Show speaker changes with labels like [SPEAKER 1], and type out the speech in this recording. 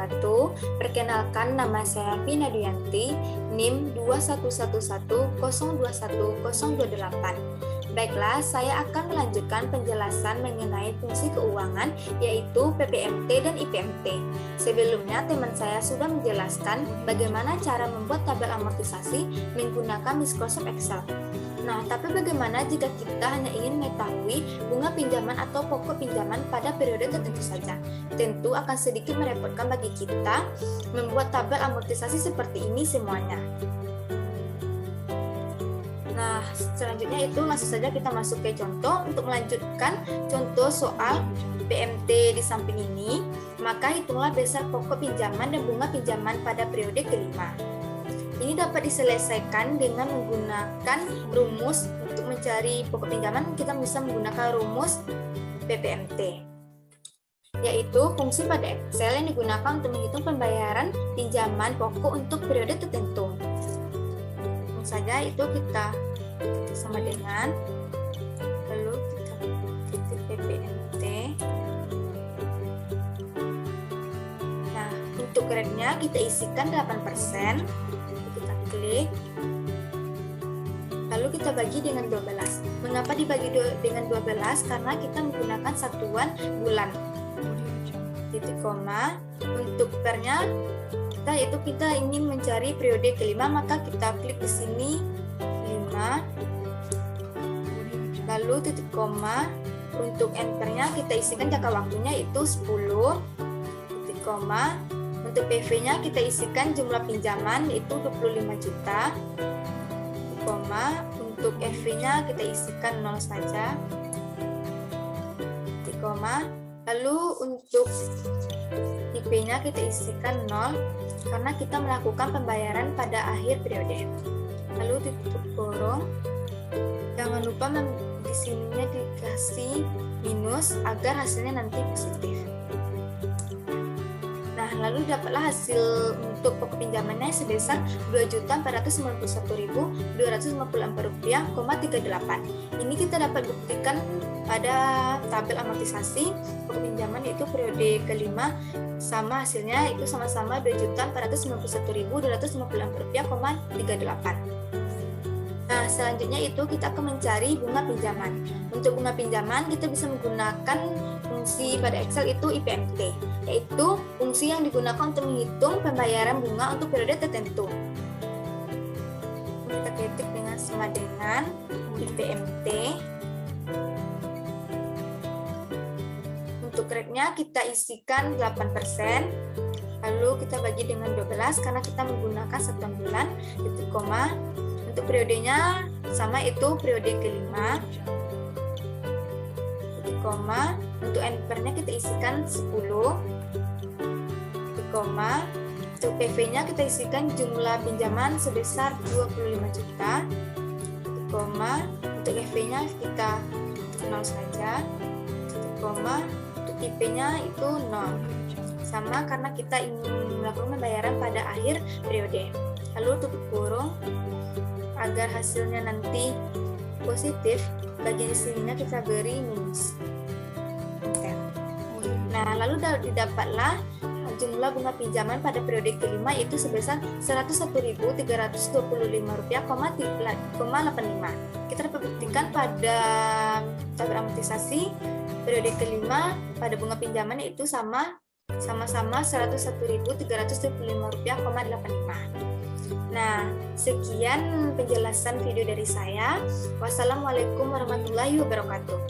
[SPEAKER 1] wabarakatuh. Perkenalkan, nama saya Vina Duyanti, NIM 21110210228. Baiklah, saya akan melanjutkan penjelasan mengenai fungsi keuangan, yaitu PPMT dan IPMT. Sebelumnya, teman saya sudah menjelaskan bagaimana cara membuat tabel amortisasi menggunakan Microsoft Excel. Nah, tapi bagaimana jika kita hanya ingin mengetahui bunga pinjaman atau pokok pinjaman pada periode tertentu saja? Tentu akan sedikit merepotkan bagi kita membuat tabel amortisasi seperti ini semuanya. Nah, selanjutnya itu langsung saja kita masuk ke contoh. Untuk melanjutkan contoh soal PMT di samping ini, maka hitunglah besar pokok pinjaman dan bunga pinjaman pada periode kelima. Ini dapat diselesaikan dengan menggunakan rumus. Untuk mencari pokok pinjaman, kita bisa menggunakan rumus PPMT, yaitu fungsi pada Excel yang digunakan untuk menghitung pembayaran pinjaman pokok untuk periode tertentu. Langsung saja itu kita sama dengan, lalu kita ketik PPMT. Nah, untuk grade-nya kita isikan 8%. Kita klik, lalu kita bagi dengan 12. Mengapa dibagi dengan 12? Karena kita menggunakan satuan bulan. Titik koma. Untuk pernya kita ingin mencari periode kelima, maka kita klik di sini 5, lalu titik koma. Untuk enternya kita isikan jangka waktunya itu 10, titik koma. Untuk PV-nya kita isikan jumlah pinjaman itu 25 juta, titik koma. Untuk FV-nya kita isikan 0 saja, titik koma. Lalu untuk IP-nya kita isikan 0 karena kita melakukan pembayaran pada akhir periode. Lalu ditutup kurung. Jangan lupa di sininya dikasih minus agar hasilnya nanti positif. Nah, lalu dapatlah hasil untuk pokok pinjamannya sebesar Rp2.491.254,38. Ini kita dapat buktikan pada tabel amortisasi pokok pinjaman itu periode kelima, sama hasilnya itu sama-sama Rp2.491.254,38. Nah, selanjutnya itu kita akan mencari bunga pinjaman. Untuk bunga pinjaman kita bisa menggunakan fungsi pada Excel itu IPMT, yaitu fungsi yang digunakan untuk menghitung pembayaran bunga untuk periode tertentu. Kita ketik dengan sama dengan IPMT. Untuk grade-nya kita isikan 8%, lalu kita bagi dengan 12 karena kita menggunakan satuan bulan, titik koma. Untuk periodenya sama, itu periode kelima, titik koma. Untuk enternya kita isikan 10, titik koma. Untuk PV-nya kita isikan jumlah pinjaman sebesar 25 juta, titik koma. Untuk FV-nya kita 0 saja, titik koma. Untuk IP-nya itu 0, sama karena kita ingin melakukan pembayaran pada akhir periode. Lalu tutup kurung. Agar hasilnya nanti positif, bagian sininya kita beri minus. Nah, lalu didapatlah jumlah bunga pinjaman pada periode kelima itu sebesar Rp101.325,85. Kita dapat buktikan pada tabel amortisasi periode kelima pada bunga pinjaman itu sama-sama Rp101.325,85. Nah, sekian penjelasan video dari saya. Wassalamualaikum warahmatullahi wabarakatuh.